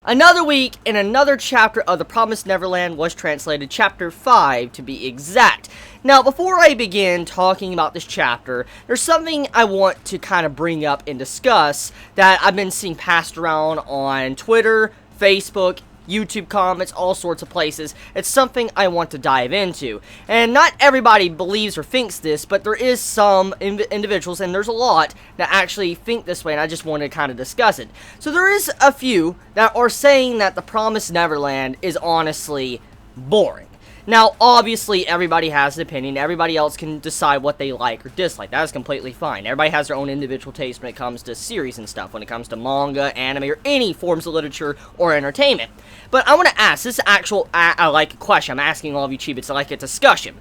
Another week and another chapter of The Promised Neverland was translated, chapter 5 to be exact. Now, before I begin talking about this chapter, there's something I want to kind of bring up and discuss that I've been seeing passed around on Twitter, Facebook, YouTube comments, all sorts of places. It's something I want to dive into. And not everybody believes or thinks this, but there is some individuals, and there's a lot, that actually think this way, and I just want to kind of discuss it. So there is a few that are saying that The Promised Neverland is honestly boring. Now, obviously, everybody has an opinion. Everybody else can decide what they like or dislike. That is completely fine. Everybody has their own individual taste when it comes to series and stuff, when it comes to manga, anime, or any forms of literature or entertainment. But I want to ask, this is actual, like a question. I'm asking all of you Chibi, it's like a discussion.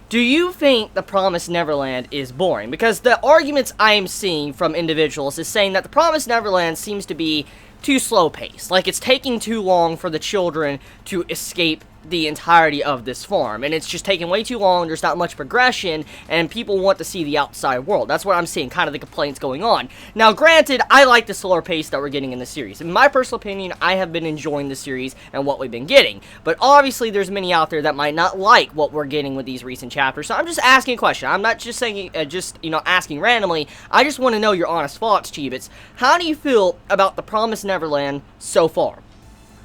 Do you think The Promised Neverland is boring? Because the arguments I am seeing from individuals is saying that The Promised Neverland seems to be too slow-paced. Like, it's taking too long for the children to escape the entirety of this farm, and it's just taking way too long. There's not much progression, and people want to see the outside world. That's what I'm seeing, kind of the complaints going on. Now, granted, I like the slower pace that we're getting in the series. In my personal opinion, I have been enjoying the series and what we've been getting, but obviously there's many out there that might not like what we're getting with these recent chapters, so I'm just asking a question. I'm not just saying, asking randomly. I just want to know your honest thoughts, Chibits. How do you feel about The Promised Neverland so far?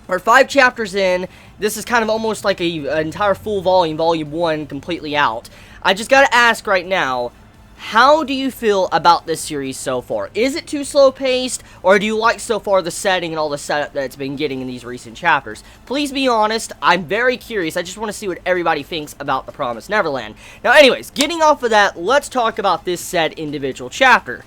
We're 5 chapters in. This is kind of almost like an entire full volume, volume 1, completely out. I just gotta ask right now, how do you feel about this series so far? Is it too slow-paced, or do you like so far the setting and all the setup that it's been getting in these recent chapters? Please be honest. I'm very curious. I just want to see what everybody thinks about The Promised Neverland. Now, anyways, getting off of that, let's talk about this said individual chapter.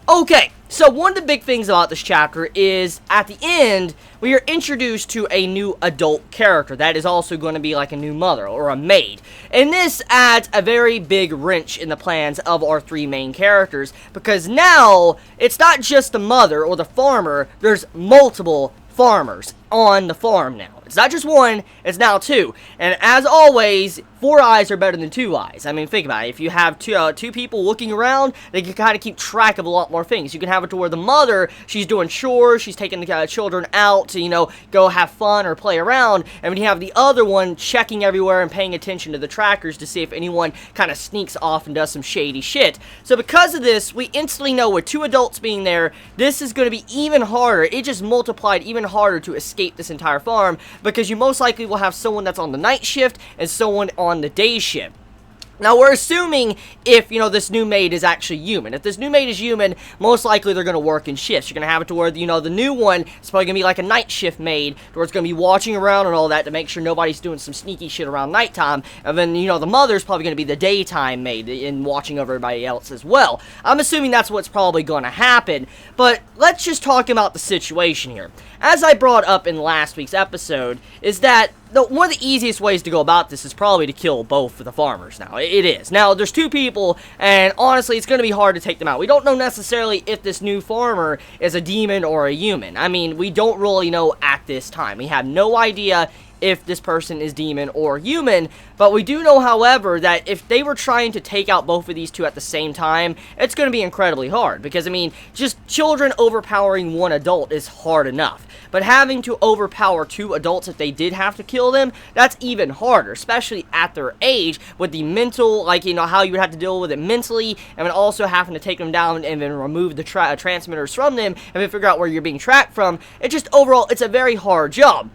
Okay, so one of the big things about this chapter is, at the end, we are introduced to a new adult character that is also going to be like a new mother, or a maid. And this adds a very big wrench in the plans of our 3 main characters, because now, it's not just the mother or the farmer, there's multiple farmers on the farm now. It's not just one, it's now 2. And as always, 4 eyes are better than 2 eyes. I mean, think about it. If you have two people looking around, they can kind of keep track of a lot more things. You can have it to where the mother, she's doing chores, she's taking the children out to, go have fun or play around. And when you have the other one checking everywhere and paying attention to the trackers to see if anyone kind of sneaks off and does some shady shit. So because of this, we instantly know with 2 adults being there, this is going to be even harder. It just multiplied even harder to escape this entire farm, because you most likely will have someone that's on the night shift and someone on the day shift. Now, we're assuming if, this new maid is actually human. If this new maid is human, most likely they're going to work in shifts. You're going to have it to where, the new one is probably going to be like a night shift maid, where it's going to be watching around and all that to make sure nobody's doing some sneaky shit around nighttime. And then, the mother's probably going to be the daytime maid and watching over everybody else as well. I'm assuming that's what's probably going to happen. But let's just talk about the situation here. As I brought up in last week's episode, is that one of the easiest ways to go about this is probably to kill both of the farmers now. It is. Now, there's 2 people, and honestly, it's going to be hard to take them out. We don't know necessarily if this new farmer is a demon or a human. I mean, we don't really know at this time. We have no idea if this person is demon or human, but we do know, however, that if they were trying to take out both of these 2 at the same time, it's going to be incredibly hard, because, I mean, just children overpowering 1 adult is hard enough, but having to overpower 2 adults if they did have to kill them, that's even harder, especially at their age, with the mental, how you would have to deal with it mentally, and then also having to take them down and then remove the transmitters from them, and then figure out where you're being tracked from. It just, overall, it's a very hard job.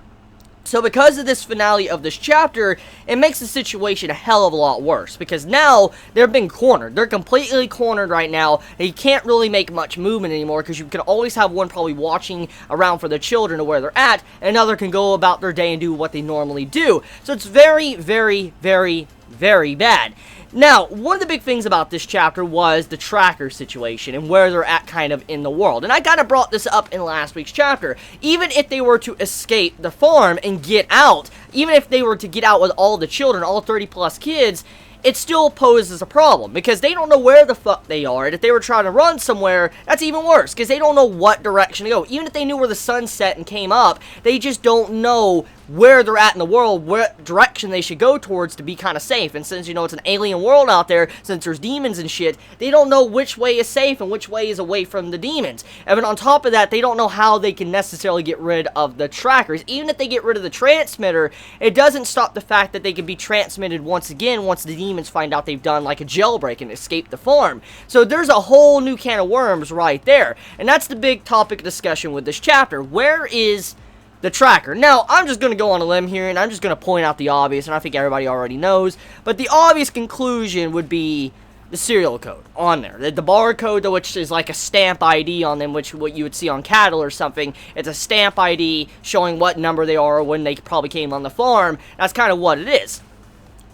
So because of this finale of this chapter, it makes the situation a hell of a lot worse, because now they're being cornered. They're completely cornered right now. They can't really make much movement anymore, because you can always have one probably watching around for the children to where they're at, and another can go about their day and do what they normally do. So it's very, very, very, very bad. Now, one of the big things about this chapter was the tracker situation and where they're at kind of in the world. And I kind of brought this up in last week's chapter. Even if they were to escape the farm and get out, even if they were to get out with all the children, all 30 plus kids, it still poses a problem, because they don't know where the fuck they are, and if they were trying to run somewhere, that's even worse, because they don't know what direction to go. Even if they knew where the sun set and came up, they just don't know where they're at in the world, what direction they should go towards to be kind of safe. And since, you know, it's an alien world out there, since there's demons and shit, they don't know which way is safe and which way is away from the demons. And then on top of that, they don't know how they can necessarily get rid of the trackers. Even if they get rid of the transmitter, it doesn't stop the fact that they can be transmitted once again once the demons find out they've done like a jailbreak and escaped the farm. So there's a whole new can of worms right there. And that's the big topic of discussion with this chapter. Where is the tracker? Now, I'm just going to go on a limb here, and I'm just going to point out the obvious, and I think everybody already knows, but the obvious conclusion would be the serial code on there. The barcode, which is like a stamp ID on them, which what you would see on cattle or something. It's a stamp ID showing what number they are when they probably came on the farm. That's kind of what it is.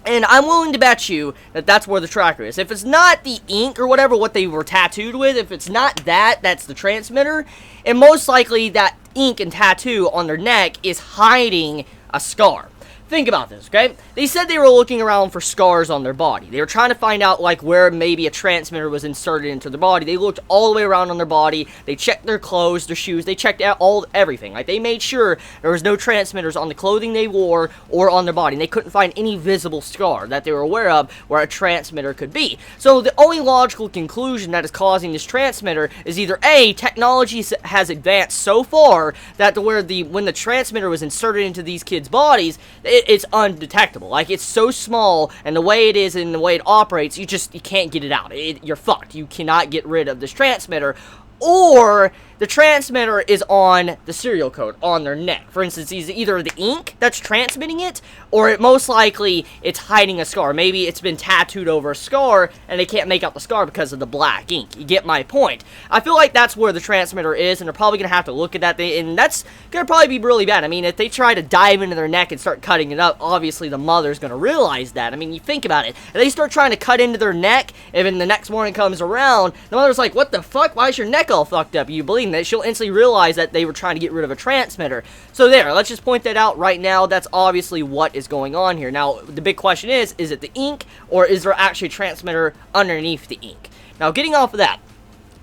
And I'm willing to bet you that that's where the tracker is. If it's not the ink or whatever, what they were tattooed with, if it's not that, that's the transmitter, and most likely that ink and tattoo on their neck is hiding a scar. Think about this, okay? They said they were looking around for scars on their body. They were trying to find out, like, where maybe a transmitter was inserted into their body. They looked all the way around on their body. They checked their clothes, their shoes. They checked out everything. Like, they made sure there was no transmitters on the clothing they wore or on their body. And they couldn't find any visible scar that they were aware of where a transmitter could be. So the only logical conclusion that is causing this transmitter is either A, technology has advanced so far that when the transmitter was inserted into these kids' bodies, it's undetectable. Like, it's so small, and the way it is and the way it operates, you can't get it out. You're fucked. You cannot get rid of this transmitter. Or the transmitter is on the serial code on their neck. For instance, it's either the ink that's transmitting it, or most likely it's hiding a scar. Maybe it's been tattooed over a scar, and they can't make out the scar because of the black ink. You get my point. I feel like that's where the transmitter is, and they're probably going to have to look at that thing, and that's going to probably be really bad. I mean, if they try to dive into their neck and start cutting it up, obviously the mother's going to realize that. I mean, you think about it. If they start trying to cut into their neck, and then the next morning comes around, the mother's like, what the fuck? Why is your neck all fucked up? You bleeding? That she'll instantly realize that they were trying to get rid of a transmitter. So there, let's just point that out right now. That's obviously what is going on here. Now, the big question is it the ink, or is there actually a transmitter underneath the ink? Now, getting off of that,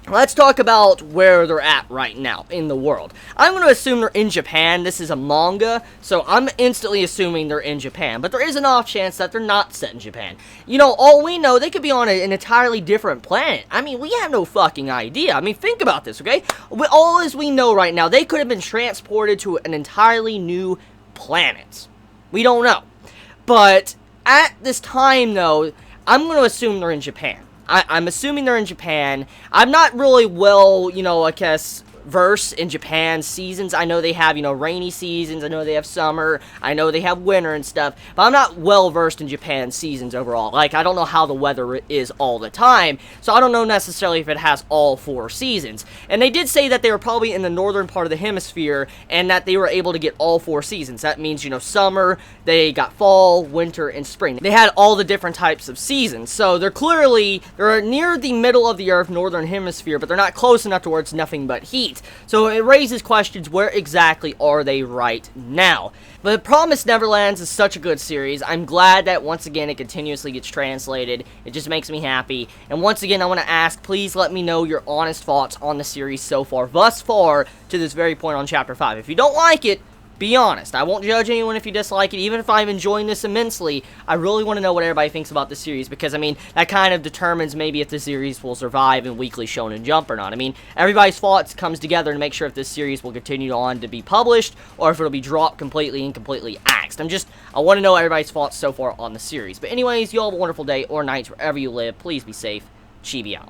let's talk about where they're at right now in the world. I'm going to assume they're in Japan. This is a manga, so I'm instantly assuming they're in Japan. But there is an off chance that they're not set in Japan. You know, all we know, they could be on an entirely different planet. I mean, we have no fucking idea. I mean, think about this, okay? All as we know right now, they could have been transported to an entirely new planet. We don't know. But at this time, though, I'm going to assume they're in Japan. I'm assuming they're in Japan. I'm not really well, you know, I guess, versed in Japan's seasons. I know they have, you know, rainy seasons. I know they have summer. I know they have winter and stuff. But I'm not well versed in Japan's seasons overall. Like, I don't know how the weather is all the time. So I don't know necessarily if it has all 4 seasons. And they did say that they were probably in the northern part of the hemisphere and that they were able to get all 4 seasons. That means, you know, summer, they got fall, winter, and spring. They had all the different types of seasons. So they're near the middle of the Earth, northern hemisphere, but they're not close enough to where it's nothing but heat. So it raises questions, where exactly are they right now? But Promised Neverlands is such a good series. I'm glad that once again it continuously gets translated. It just makes me happy. And once again, I want to ask, please let me know your honest thoughts on the series so far, thus far, to this very point on Chapter 5. If you don't like it, be honest. I won't judge anyone if you dislike it. Even if I'm enjoying this immensely, I really want to know what everybody thinks about the series, because, I mean, that kind of determines maybe if the series will survive in Weekly Shonen Jump or not. I mean, everybody's thoughts comes together to make sure if this series will continue on to be published, or if it'll be dropped completely and completely axed. I want to know everybody's thoughts so far on the series. But anyways, you all have a wonderful day or night wherever you live. Please be safe. Chibi out.